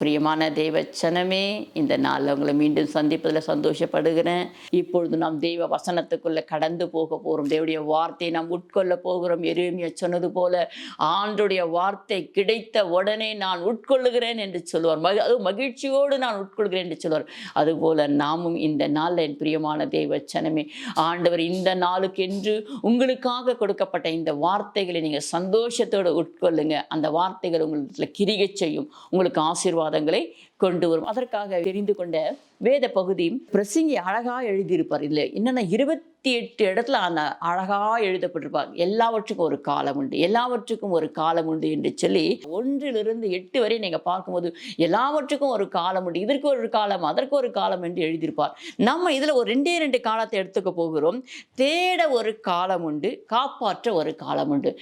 பிரியமான தேவச்சனமே, இந்த நாளில் உங்களை மீண்டும் சந்திப்பதில் சந்தோஷப்படுகிறேன். இப்பொழுது நாம் தெய்வ வசனத்துக்குள்ளே கடந்து போக போகிறோம். தேவனுடைய வார்த்தையை நாம் உட்கொள்ள போகிறோம். எரேமியா சொன்னது போல ஆண்டுடைய வார்த்தை கிடைத்த உடனே நான் உட்கொள்ளுகிறேன் என்று சொல்லுவார். அதுவும் மகிழ்ச்சியோடு நான் உட்கொள்கிறேன் என்று சொல்லுவார். அதுபோல் நாமும் இந்த நாளில் என் பிரியமான தேவச்சனமே, ஆண்டவர் இந்த நாளுக்கென்று உங்களுக்காக கொடுக்கப்பட்ட இந்த வார்த்தைகளை நீங்கள் சந்தோஷத்தோடு உட்கொள்ளுங்க. அந்த வார்த்தைகள் உங்களுக்கு கிரியை செய்யும், உங்களுக்கு ஆசீர்வாதங்களை கொண்டு வரும். அதற்காக தெரிந்து கொண்ட வேத பகுதி பிரசங்கி அழகா எழுதியிருப்பார். இல்லை என்னன்னா 28 இடத்துல அந்த அழகா எழுதப்பட்டிருப்பார். எல்லாவற்றுக்கும் ஒரு காலம் உண்டு, எல்லாவற்றுக்கும் ஒரு காலம் உண்டு என்று சொல்லி 1-8 வரை நீங்க பார்க்கும்போது எல்லாவற்றுக்கும் ஒரு காலம் உண்டு, இதற்கு ஒரு காலம், அதற்கு ஒரு காலம் என்று எழுதியிருப்பார். நம்ம இதுல ஒரு 2 காலத்தை எடுத்துக்க போகிறோம். தேட ஒரு காலம் உண்டு, காப்பாற்ற ஒரு காலம் உண்டு.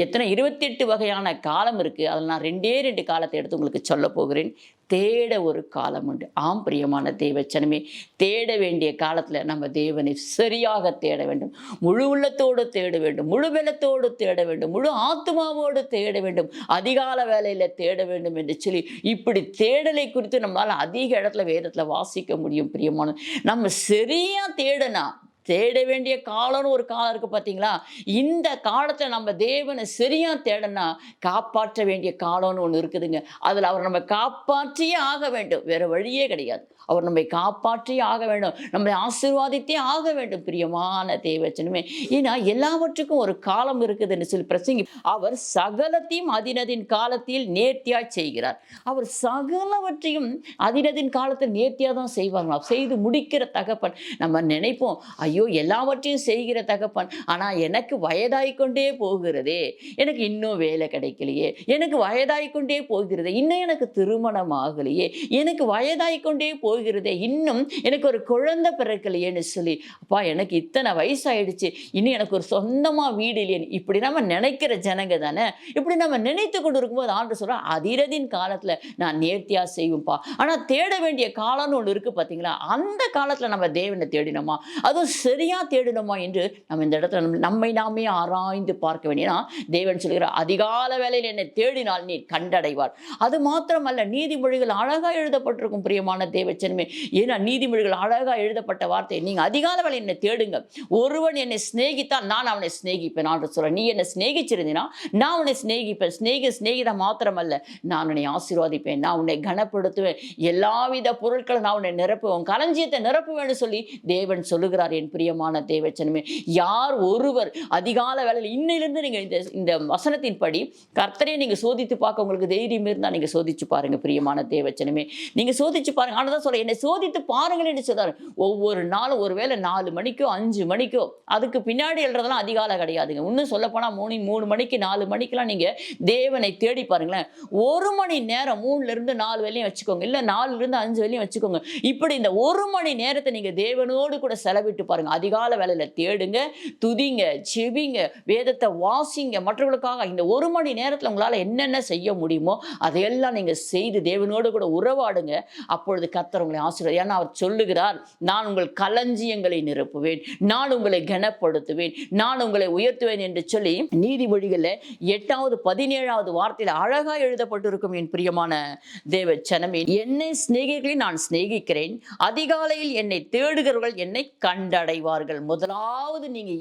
எத்தனை 28 வகையான காலம் இருக்கு. அதில் நான் 2 காலத்தை எடுத்து உங்களுக்கு சொல்ல போகிறேன். தேட ஒரு காலம் உண்டு. ஆம் பிரியமான தேவச்சனமே, தேட வேண்டிய காலத்தில் நம்ம தேவனை சரியாக தேட வேண்டும். முழு உள்ளத்தோடு தேட வேண்டும், முழு பலத்தோடு தேட வேண்டும், முழு ஆத்மாவோடு தேட வேண்டும், அதிகால வேலையில் தேட வேண்டும் என்று சொல்லி இப்படி தேடலை குறித்து நம்மளால் அதிக இடத்துல வேதத்தில் வாசிக்க முடியும். பிரியமான நம்ம சரியா தேடனா, தேட வேண்டிய காலம்னு ஒரு காலம் இருக்குது பார்த்தீங்களா? இந்த காலத்தில் நம்ம தேவனை சரியாக தேடனா காப்பாற்ற வேண்டிய காலம்னு ஒன்று இருக்குதுங்க. அதில் அவர் நம்ம காப்பாற்றியே ஆக வேண்டும், வேறு வழியே கிடையாது. அவர் நம்மை காப்பாற்றியே ஆக வேண்டும், நம்மை ஆசீர்வாதித்தே ஆக வேண்டும். பிரியமான தேவச்சனமே, ஏன்னா எல்லாவற்றுக்கும் ஒரு காலம் இருக்குதுன்னு சொல்லி பிரசங்கி அவர் சகலத்தையும் அதினதின் காலத்தில் நேர்த்தியாய் செய்கிறார். அவர் சகலவற்றையும் அதினதின் காலத்தில் நேர்த்தியாக தான் செய்வார்களாம், செய்து முடிக்கிற தகப்பன். நம்ம நினைப்போம், ஐயோ எல்லாவற்றையும் செய்கிற தகப்பன், ஆனால் எனக்கு வயதாகிக்கொண்டே போகிறதே, எனக்கு இன்னும் வேலை கிடைக்கலையே, எனக்கு வயதாகிக்கொண்டே போகிறதே, இன்னும் எனக்கு திருமணம் ஆகலையே, எனக்கு வயதாகிக்கொண்டே போகிறதே, இன்னும் எனக்கு ஒரு குழந்தை பிறக்கலையேன்னு சொல்லி, அப்பா எனக்கு இத்தனை வயசாயிடுச்சு, இன்னும் எனக்கு ஒரு சொந்தமாக வீடு இல்லையே, இப்படி நம்ம நினைக்கிற ஜனங்க தானே. இப்படி நம்ம நினைத்து கொண்டு இருக்கும்போது ஆண்டு சொல்கிறோம், அதிரதின் காலத்தில் நான் நேர்த்தியாக செய்வேன்ப்பா. ஆனால் தேட வேண்டிய காலம்னு ஒன்று இருக்குது பார்த்தீங்களா? அந்த காலத்தில் நம்ம தேவனை தேடினோமா, அதுவும் சரியாக தேடணுமா என்று நம்ம இந்த இடத்துல நம்மை நாமே ஆராய்ந்து பார்க்க வேண்டிய. தேவன் சொல்கிறார், அதிகால வேளையில் என்னை தேடினால் நீ கண்டடைவார். அது மாத்திரமல்ல, நீதிமொழிகள் அழகாக எழுதப்பட்டிருக்கும் பிரியமான தேவச்சனமே. ஏன்னா நீதிமொழிகள் அழகாக எழுதப்பட்ட வார்த்தை, நீங்கள் அதிகால வேளை என்னை தேடுங்க. ஒருவன் என்னை சிநேகித்தால் நான் அவனை சிநேகிப்பேன். நான் சொல்கிறேன், நீ என்னை சிநேகிச்சிருந்தீனா நான் உன்னை சிநேகிப்பேன். சிநேகிதம் மாத்திரமல்ல, நான் உன்னை ஆசீர்வாதிப்பேன், நான் உன்னை கனப்படுத்துவேன், எல்லாவித பொருட்களை நான் உன்னை நிரப்புவேன், களஞ்சியத்தை நிரப்புவேன்னு சொல்லி தேவன் சொல்லுகிறார். என் பிரியமான தேவச்சனமே, யார் ஒருவர் அதிகால வேளையில் இன்னிலிருந்து நீங்கள் இந்த வசனத்தின்படி கர்த்தரை நீங்கள் சோதித்து பார்க்க உங்களுக்கு தைரியம் இருந்தால் நீங்கள் சோதிச்சு பாருங்க. பிரியமான தேவச்சனமே, நீங்கள் சோதிச்சு பாருங்க. ஆனால் தான் சொல்ல, என்னை சோதித்து பாருங்கள் என்று சொல்றாரு. ஒவ்வொரு நாளும் ஒருவேளை 4 மணிக்கோ 5 மணிக்கோ, அதுக்கு பின்னாடி எழுறதெல்லாம் அதிகாலை கிடையாதுங்க. இன்னும் சொல்லப்போனால் 3 மணிக்கு 4 மணிக்கெல்லாம் நீங்கள் தேவனை தேடி பாருங்களேன். 1 மணி நேரம் 3லிருந்து 4 வரையும் வச்சுக்கோங்க, இல்லை 4லிருந்து 5 வரையும் வச்சுக்கோங்க. இப்படி இந்த 1 மணி நேரத்தை நீங்கள் தேவனோடு கூட செலவிட்டு பாருங்க. அதிகால வேளையில் தேடுங்க, துதிங்க, செபிங்க, வேதத்தை வாசிங்க. மற்றவர்களுக்காக இந்த 1 மணி நேரத்தில் உங்களால் என்னென்ன செய்ய முடியுமோ அதையெல்லாம் நீங்கள் செய்து தேவனோடு கூட உறவாடுங்க. அப்பொழுது கர்த்தர் உங்களை ஆசீர்வதிப்பார். ஏன்னா அவர் சொல்லுகிறார், நான் உங்கள் களஞ்சியங்களை நிரப்புவேன், நான் உங்களை கனப்படுத்துவேன், நான் உங்களை உயர்த்துவேன் என்று சொல்லி நீதிமொழிகளில் 8வது 17வது வார்த்தையில் அழகாக எழுதப்பட்டிருக்கும். என் பிரியமான தேவச்சனமே, என்னை சிநேகிகளை நான் சிநேகிக்கிறேன், அதிகாலையில் என்னை தேடுகிறவர்கள் என்னை கண்டடைவார்கள். முதலாவது நீங்க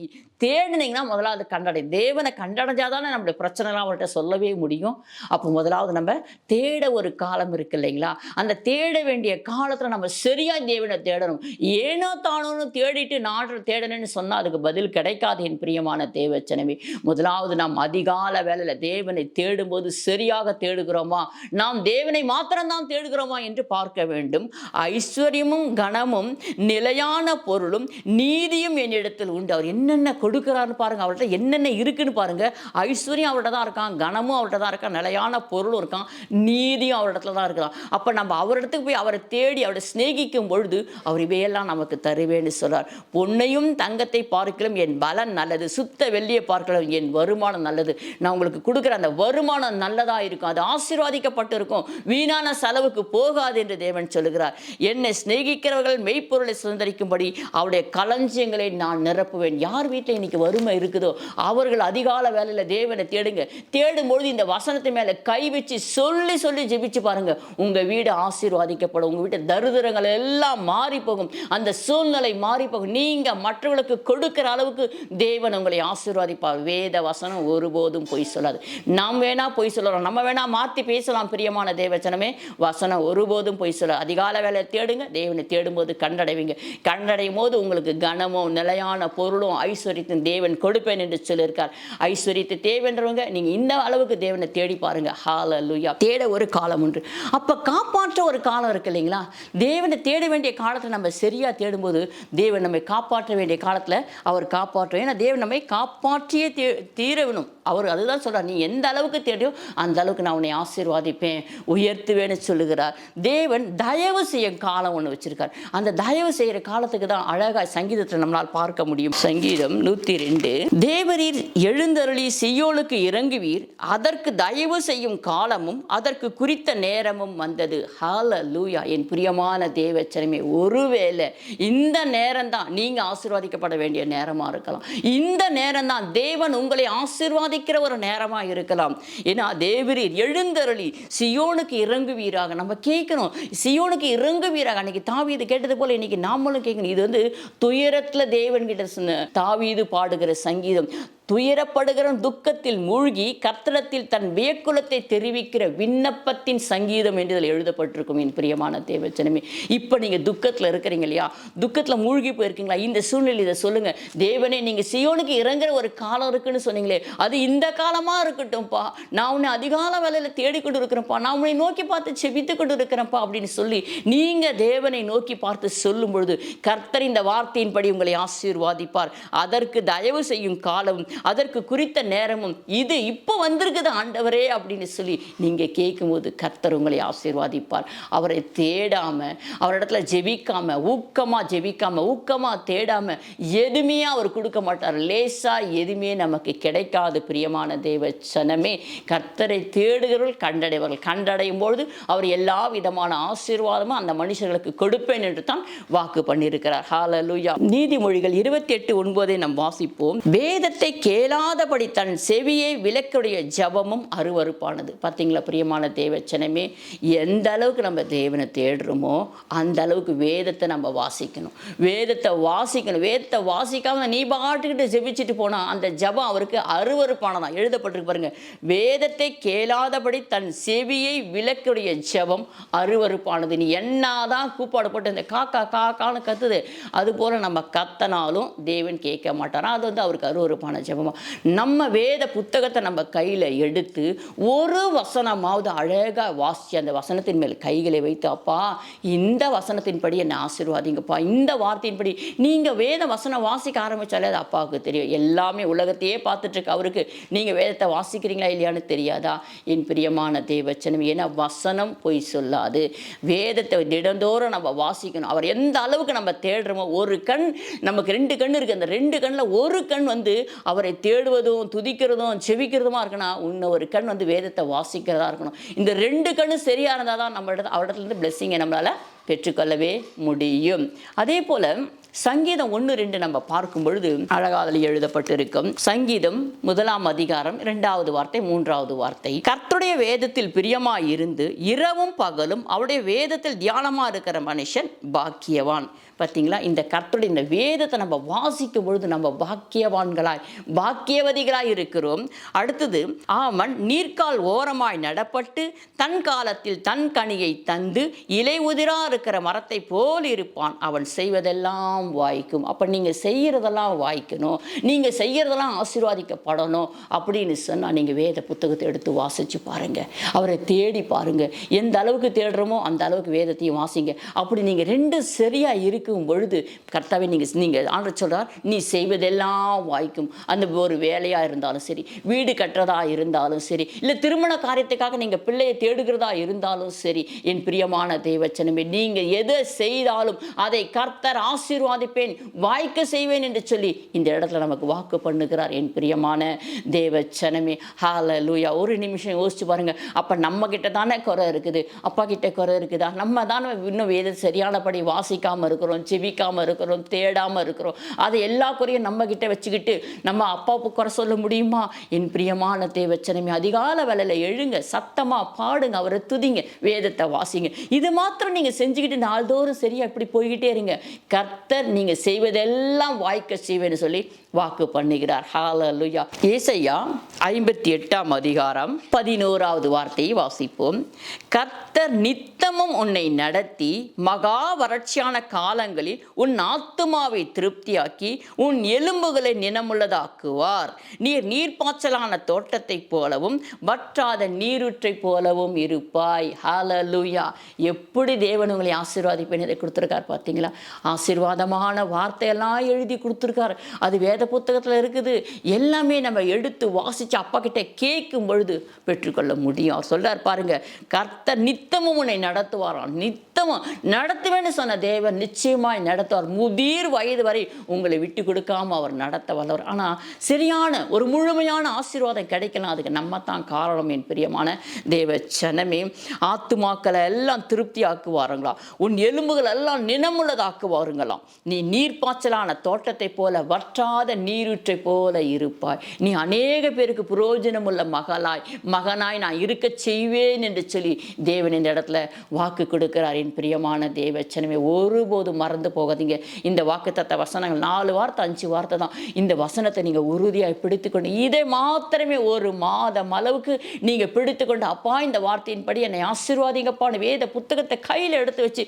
தேடினீங்கன்னா முதலாவது கண்டடை. தேவனை கண்டடைஞ்சாதானே நம்மளுடைய பிரச்சனைலாம் அவர்கிட்ட சொல்லவே முடியும். அப்போ முதலாவது நம்ம தேட ஒரு காலம் இருக்கு இல்லைங்களா? அந்த தேட வேண்டிய காலத்தில் நம்ம சரியாக தேவனை தேடணும். ஏனோ தானோன்னு தேடிட்டு நாடு தேடணும்னு சொன்னால் அதுக்கு பதில் கிடைக்காது. என் பிரியமான தேவச்சனமே, முதலாவது நாம் அதிகால வேளையில் தேவனை தேடும்போது சரியாக தேடுகிறோமா, நாம் தேவனை மாத்திரம்தான் தேடுகிறோமா என்று பார்க்க வேண்டும். ஐஸ்வர்யமும் கனமும் நிலையான பொருளும் நீதியும் என்னிடத்தில் உண்டு. அவர் என்னென்ன கொடுக்கிறாருன்னு பாருங்க, அவர்கிட்ட என்னென்ன இருக்குன்னு பாருங்க. ஐஸ்வர்யம் அவர்கிட்ட தான் இருக்கான், கனமும் அவர்கிட்ட தான் இருக்கான், நிலையான பொருளும் இருக்கான், நீதியும் அவரிடத்துல தான் இருக்கலாம். அப்போ நம்ம அவரிடத்துக்கு போய் அவரை தேடி அவரை சிநேகிக்கும் பொழுது அவர் இவையெல்லாம் நமக்கு தருவேன்னு சொல்றார். பொன்னையும் தங்கத்தை பார்க்கலாம் என் பலன் நல்லது, சுத்த வெள்ளியை பார்க்கலாம் என் வருமானம் நல்லது. நான் உங்களுக்கு கொடுக்குற அந்த வருமானம் நல்லதா இருக்கும், அது ஆசீர்வாதிக்கப்பட்டு இருக்கும், வீணான செலவுக்கு போகாது என்று தேவன் சொல்லுகிறார். என்னை சிநேகிக்கிறவர்கள் மெய்ப்பொருளை சுதந்திரிக்கும்படி அவருடைய களஞ்சியங்களை நான் நிரப்புவேன். யார் வீட்டில் இன்னைக்கு வறுமை இருக்குதோ அவர்கள் அதிகால வேலையில் தேவனை தேடுங்க. தேடும்பொழுது இந்த வசனத்தை மேலே கை வச்சு சொல்லி சொல்லி ஜெபிச்சு பாருங்க. உங்க வீடு ஆசீர்வாதிக்கப்படும். உங்க வீட்டு தரித்திரங்கள் எல்லாம் மாறி போகும். அந்த சூழ்நிலை மாறி போகும். நீங்க மற்றவர்களுக்கு கொடுக்கிற அளவுக்கு தேவன் உங்களை ஆசீர்வாதிப்பார். வேத வசனம் ஒருபோதும் பொய் சொல்லாது. நாம் வேணா பொய் சொல்லலாம், நம்ம வேணா மாற்றி பேசலாம். பிரியமான தேவச்சனமே, வசனம் ஒருபோதும் பொய் சொல்லாது. அதிகால வேலை தேடுங்க. தேவனை தேடும்போது கண்டடைவீங்க. கண்டடையும் போது உங்களுக்கு கனமும் நிலையான பொருளும் ஐஸ்வர்யத்தின் தேவன் கொடுப்பேன் என்று சொல்லியிருக்கார். ஐஸ்வர்யத்தை தேவன்றவங்க நீங்க இந்த அளவுக்கு தேவனை தேடி பாருங்க. ஹல்லேலூயா. தேட ஒரு காலம் உண்டு, அப்ப காப்பாற்ற ஒரு காலம் இருக்கு இல்லைங்களா? தேவனை தேட வேண்டிய காலத்தில் நம்ம சரியா தேடும்போது தேவன் நம்மை காப்பாற்ற வேண்டிய காலத்தில் அவர் காப்பாற்றுவோம். ஏன்னா தேவன் நம்மை காப்பாற்றியே தீரணும். அவர் அதுதான் சொல்றார், நீ எந்த அளவுக்கு தேடியோ அந்த அளவுக்கு நான் உன்னை ஆசீர்வாதிப்பேன், உயர்த்துவேன்னு சொல்லுகிறார். தேவன் தயவு செய்யும் காலம் ஒன்று வச்சிருக்கார். அந்த தயவு செய்கிற காலத்துக்கு தான் அழகா சங்கீதத்தில் நம்மளால் பார்க்க முடியும். சங்கீதம் 102, தேவரீர் எழுந்தருளி சீயோனுக்கு இறங்குவீர், அதற்கு தயவு செய்யும் காலமும் அதற்கு குறித்த நேரமும் வந்தது. ஹல்லேலூயா. என் பிரியமான தேவச்சனமே, ஒருவேளை இந்த நேரம் தான் நீங்க ஆசீர்வாதிக்கப்பட வேண்டிய நேரமா இருக்கலாம். இந்த நேரம் தான் தேவன் உங்களை ஆசீர்வாதிக்கிற ஒரு நேரமா இருக்கலாம். ஏன்னா தேவரீர் எழுந்தருளி சீயோனுக்கு இறங்குவீராக. நம்ம கேட்கணும், சீயோனுக்கு இறங்குவீராக. அன்னைக்கு தாவீது கேட்டது போல இன்னைக்கு நாமளும் கேட்கணும். இது துயரத்துல தேவன் கிட்ட தாவீது பாடுகிற சங்கீதம். துயரப்படுகிற துக்கத்தில் மூழ்கி கர்த்தரிடத்தில் தன் வியக்குலத்தை தெரிவிக்கிற விண்ணப்பத்தின் சங்கீதம் என்று இதில் எழுதப்பட்டிருக்கும். என் பிரியமான தேவச்சனமே, இப்போ நீங்கள் துக்கத்தில் இருக்கிறீங்க இல்லையா? துக்கத்தில் மூழ்கி போயிருக்கீங்களா? இந்த சூழ்நிலை இதை சொல்லுங்க. தேவனே, நீங்கள் சீயோனுக்கு இறங்குற ஒரு காலம் இருக்குன்னு சொன்னீங்களே, அது இந்த காலமாக இருக்கட்டும்ப்பா. நான் உன்னை அதிகால வேலையில் தேடிக்கொண்டு இருக்கிறேன்ப்பா, நான் உன்னை நோக்கி பார்த்து செபித்து கொண்டு இருக்கிறேன்ப்பா அப்படின்னு சொல்லி நீங்கள் தேவனை நோக்கி பார்த்து சொல்லும் பொழுது கர்த்தர் இந்த வார்த்தையின்படி உங்களை ஆசீர்வாதிப்பார். அதற்கு தயவு செய்யும் காலம், அதற்கு குறித்த நேரமும் இது இப்போ வந்திருக்குது ஆண்டவரே அப்படின்னு சொல்லி நீங்க கேட்கும்போது கர்த்தர் உங்களை ஆசீர்வாதிப்பார். அவரை தேடாம, அவரிடத்துல ஜெபிக்காம, ஊக்கமா தேடாம எதுவுமே அவர் கொடுக்க மாட்டார். லேசா எதுவுமே நமக்கு கிடைக்காது. பிரியமான தேவச்சனமே, கர்த்தரை தேடுகிறவர்கள் கண்டடைவர்கள். கண்டடையும் பொழுது அவர் எல்லா விதமான ஆசீர்வாதமும் அந்த மனுஷர்களுக்கு கொடுப்பேன் என்று தான் வாக்கு பண்ணியிருக்கிறார். ஹல்லேலூயா. நீதிமொழிகள் 28:9 நாம் வாசிப்போம். வேதத்தை கேளாதபடி தன் செவியை விலக்குடைய ஜபமும் அருவருப்பானது. பார்த்தீங்களா பிரியமான தேவச்சனமே, எந்த அளவுக்கு நம்ம தேவனை தேடுறோமோ அந்த அளவுக்கு வேதத்தை நம்ம வாசிக்கணும். வேதத்தை வாசிக்காம நீ பாட்டுக்கிட்டு ஜெபிச்சுட்டு போனா அந்த ஜபம் அவருக்கு அருவருப்பானதான். எழுதப்பட்டிருக்கு பாருங்க, வேதத்தை கேளாதபடி தன் செவியை விலக்குடைய ஜபம் அருவருப்பானது. நீ என்னதான் கூப்பாடு போட்டு இந்த காக்கா காக்கான்னு கத்துது, அது போல நம்ம கத்தனாலும் தேவன் கேட்க மாட்டாரா? அது அவருக்கு அருவருப்பான ஜபம். நம்ம வேத புத்தகத்தை நம்ம கையில் எடுத்து ஒரு வசனமாவது அழகாக வாசி அந்த வசனத்தின் மேல் கைகளை வைத்து, அப்பா இந்த வசனத்தின்படி என்னை ஆசீர்வாதிங்கப்பா, இந்த வார்த்தையின்படி நீங்கள் வேத வசனம் வாசிக்க ஆரம்பித்தாலே அது அப்பாவுக்கு தெரியும். எல்லாமே உலகத்தையே பார்த்துட்டு இருக்க அவருக்கு நீங்கள் வேதத்தை வாசிக்கிறீங்களா இல்லையான்னு தெரியாதா? என் பிரியமான தேவச்சனம், ஏன்னா வசனம் பொய் சொல்லாது. வேதத்தை தினந்தோறும் நம்ம வாசிக்கணும். அவர் எந்த அளவுக்கு நம்ம தேடுறோமோ, ஒரு கண் நமக்கு 2 கண் இருக்குது, அந்த 2 கண்ணில் ஒரு கண் அவரை தேடுவதும் துதிக்கிறதும் செவிக்கிறதுமா இருக்கணும். இன்னொரு கண் வேதத்தை வாசிக்கிறதா இருக்கணும். இந்த 2 கண்ணும் சரியா இருந்தால் தான் அவரிடத்துல பிளெஸிங்கை நம்மளால பெற்றுக்கொள்ளவே முடியும். அதே போல சங்கீதம் 1:2 நம்ம பார்க்கும் பொழுது அழகாதல் எழுதப்பட்டிருக்கும். சங்கீதம் 1 அதிகாரம் 2வது வார்த்தை 3வது வார்த்தை, கர்த்தருடைய வேதத்தில் பிரியமாய் இருந்து இரவும் பகலும் அவருடைய வேதத்தில் தியானமா இருக்கிற மனுஷன் பாக்கியவான். பார்த்தீங்களா, இந்த கர்த்தருடைய இந்த வேதத்தை நம்ம வாசிக்கும் பொழுது நம்ம பாக்கியவதிகளாய் இருக்கிறோம். அடுத்தது, அவன் நீர்க்கால் ஓரமாய் நடப்பட்டு தன் காலத்தில் தன் கனியை தந்து இலை உதிரா இருக்கிற மரத்தை போல் இருப்பான். அவன் செய்வதெல்லாம் வாய்க்கும். அப்ப நீங்க செய்யறதெல்லாம் வாய்க்கணும், நீங்க செய்யறதெல்லாம் ஆசீர்வாதிக்கப்படணும் அப்படின்னு சொன்னா நீங்க வேத புத்தகத்தை எடுத்து வாசிச்சு பாருங்க, அவரை தேடி பாருங்க. எந்த அளவுக்கு தேடுறோமோ அந்த அளவுக்கு வேதத்தையும் வாசிங்க. அப்படி நீங்க 2 சரியா இருக்கும் பொழுது கர்த்தாவே நீங்க ஆண்டவர் சொல்றார், நீ செய்வதெல்லாம் வாய்க்கும். அந்த ஒரு வேலையா இருந்தாலும் சரி, வீடு கட்டுறதா இருந்தாலும் சரி, இல்ல திருமண காரியத்துக்காக நீங்க பிள்ளையை தேடுகிறதா இருந்தாலும் சரி, என் பிரியமான தேவச்சனமே, நீங்க எதை செய்தாலும் அதை கர்த்தர் ஆசீர்வாதம் ஆசீர்வாதிப்பேன், வாய்க்க செய்வேன் என்று சொல்லி இந்த இடத்துல நமக்கு வாக்கு பண்ணுகிறார். என் பிரியமான தேவ ஜனமே, ஹalleluya. ஒரு நிமிஷம் யோசிச்சு பாருங்க. அப்ப நம்ம கிட்ட தானே குறை இருக்குது, அப்பா கிட்ட குறை இருக்குதா? நம்ம தானே இன்னும் வேத சரியானபடி வாசிக்காம இருக்கிறோம், ஜெபிக்காம இருக்கிறோம், தேடாம இருக்கிறோம். அதை எல்லா குறையும் நம்ம கிட்ட வச்சுக்கிட்டு நம்ம அப்பாவுக்கு குறை சொல்ல முடியுமா? என் பிரியமான தேவ ஜனமே, அதிகால வேளையில எழுங்க, சத்தமா பாடுங்க, அவரை துதிங்க, வேதத்தை வாசிங்க. இது மாத்திரம் நீங்க செஞ்சுக்கிட்டு நாள்தோறும் சரியா இப்படி போய்கிட்டே இருங்க. கர்த்தர் நீங்க செய்வதெல்லாம் வாய்க்க செய்வேன்னு சொல்லி வாக்கு பண்ணுகிறார். ஹalleluya. ஏசாயா 58ஆம் அதிகாரம் 11வது வார்த்தையை வாசிப்போம். கர்த்தர் நித்தமும் உன்னை நடத்தி மகா வறட்சியான காலங்களில் உன் ஆத்துமாவை திருப்தியாக்கி உன் எலும்புகளை நினமுள்ளதாக்குவார். நீர் நீர்ப்பாய்ச்சலான தோட்டத்தைப் போலவும் வற்றாத நீரூற்றை போலவும் இருப்பாய். ஹalleluya. எப்படி தேவன் உங்களை ஆசீர்வாதிப்பேன் இதை கொடுத்துருக்கார் பார்த்தீங்களா? ஆசீர்வாதமான வார்த்தையெல்லாம் எழுதி கொடுத்துருக்கார். அது வேத புத்தகத்தில் இருக்குது. எல்லாமே நம்ம எடுத்து வாசித்து அப்பா கிட்ட கேட்கும் பொழுது பெற்றுக்கொள்ள முடியும். அவர் சொல்றார் பாருங்க, கர்த்தர் நித்தமும் உன்னை நடத்துவாராம். நித்தமும் நடத்துவேன்னு சொன்ன தேவன் நிச்சயமாய் நடத்துவார். முதிர் வயது வரை உங்களை விட்டு கொடுக்காம அவர் நடத்த வல்லவர். ஆனால் சரியான ஒரு முழுமையான ஆசீர்வாதம் கிடைக்கலாம், அதுக்கு நம்ம தான் காரணம். என் பிரியமான தேவ ஜனமே, ஆத்துமாக்களை எல்லாம் திருப்தி ஆக்குவாருங்களாம், உன் எலும்புகள் எல்லாம் நினமுள்ளதாக்குவாருங்களாம். நீ நீர்ப்பாய்ச்சலான தோட்டத்தை போல வற்றாத நீரூற்றை போல இருப்பாய். நீ அநேக பேருக்கு பிரயோஜனம் உள்ள மகனாய் நான் இருக்க செய்வேன் என்று சொல்லி தேவன் இந்த இடத்துல வாக்கு கொடுக்கிறார். என் பிரியமான தேவ ஜனமே, ஒருபோதும் மறந்து போகாதீங்க. இந்த வாக்குத்தத்த வசனங்கள் 4 வார்த்தை 5 வார்த்தை தான். இந்த வசனத்தை நீங்க உறுதியாய் பிடித்துக்கொண்டு இதை மாத்திரமே ஒரு மாதம் அளவுக்கு நீங்க பிடித்துக்கொண்டு, அப்பா இந்த வார்த்தையின்படி என்னை ஆசீர்வாதிங்கப்பான்னு வேத புத்தகத்தை கையில் எடுத்து வச்சு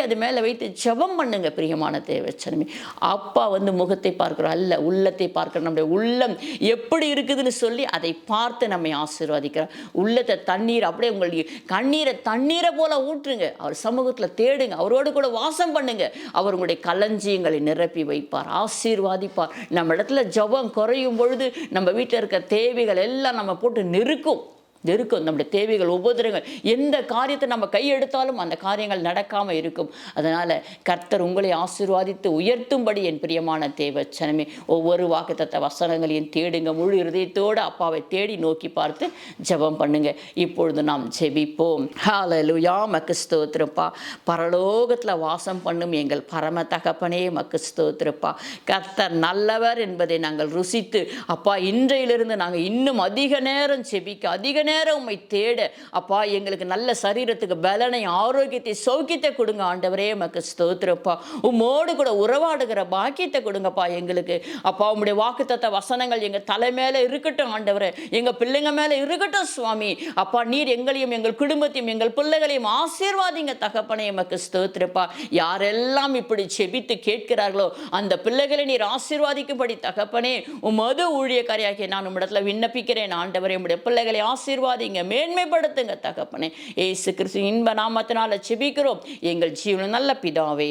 அது மேலே வைத்து ஜெபம் பண்ணுங்க. பிரியமான தேவ ஜனமே, அப்பா முகத்தை பார்க்கிறோம் அல்ல, உள்ளத்தை பார்க்கிறோம். நம்முடைய உள்ளம் எப்படி இருக்குதுன்னு சொல்லி அதை பார்த்து நம்மை ஆசீர்வதிக்கிறார். உள்ளத்தை தண்ணீர் அப்படியே உங்களுக்கு தண்ணீரை போல ஊற்றுங்க. அவர் சமூகத்தில் தேடுங்க, அவரோடு கூட வாசம் பண்ணுங்க. அவர் உங்களுடைய களஞ்சியங்களை நிரப்பி வைப்பார், ஆசீர்வாதிப்பார். நம்ம இடத்துல ஜெபம் குறையும் பொழுது நம்ம வீட்டில் இருக்க தேவைகள் எல்லாம் நம்ம போட்டு நெருக்கும். நம்முடைய தேவைகள், உபதிரங்கள், எந்த காரியத்தை நம்ம கையெடுத்தாலும் அந்த காரியங்கள் நடக்காமல் இருக்கும். அதனால் கர்த்தர் உங்களை ஆசீர்வாதித்து உயர்த்தும்படி என் பிரியமான தேவ ஜனமே, ஒவ்வொரு வாக்குத்தத்த வசனங்களையும் தேடுங்க. முழு இருதயத்தோடு அப்பாவை தேடி நோக்கி பார்த்து ஜெபம் பண்ணுங்க. இப்பொழுது நாம் ஜெபிப்போம். ஹalleluya. மக்கு ஸ்தோத்திரப்பா. பரலோகத்தில் வாசம் பண்ணும் எங்கள் பரம தகப்பனே, மக்கு ஸ்தோத்திரப்பா. கர்த்தர் நல்லவர் என்பதை நாங்கள் ருசித்து அப்பா, இன்றையிலிருந்து நாங்கள் இன்னும் அதிக நேரம் ஜெபிக்க, அதிக நேரம் உம்மை தேட அப்பா, எங்களுக்கு நல்ல சரீரத்துக்கு பலனை, ஆரோக்கியத்தை, சௌக்கியத்தை கொடுங்க ஆண்டவரே. மக்கு ஸ்தோத்திரப்பா. உம்மோடு கூட உறவாடுகிற பாக்கியத்தை கொடுங்கப்பா எங்களுக்கு. அப்பா, உம்முடைய வாக்குத்தத்த வசனங்கள் எங்க தலை மேல இருக்கட்டும் ஆண்டவரே, எங்க பிள்ளைங்க மேல இருக்கட்டும் சுவாமி. அப்பா, நீர் எங்களையும் எங்கள் குடும்பத்தையும் எங்கள் பிள்ளைகளையும் ஆசீர்வாதிங்க தகப்பனே. மக்கு ஸ்தோத்திரப்பா. யாரெல்லாம் இப்படி செபித்து கேட்கிறார்களோ அந்த பிள்ளைகளை நீர் ஆசீர்வாதிக்கும்படி தகப்பனே, உமது ஊழியக்காரியாகிய நான் உம்மிடத்துல விண்ணப்பிக்கிறேன் ஆண்டவரே. உம்முடைய பிள்ளைகளை ஆசீர்வாதிங்க, மேன்மைப்படுத்துங்க தகப்பனே. இயேசு கிறிஸ்து இன்ப நாமத்தினால ஜெபிக்கிறோம் எங்கள் ஜீவன நல்ல பிதாவே,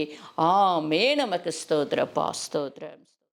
ஆமென். நமக்கு ஸ்தோத்திரப்பா, ஸ்தோத்திரம்.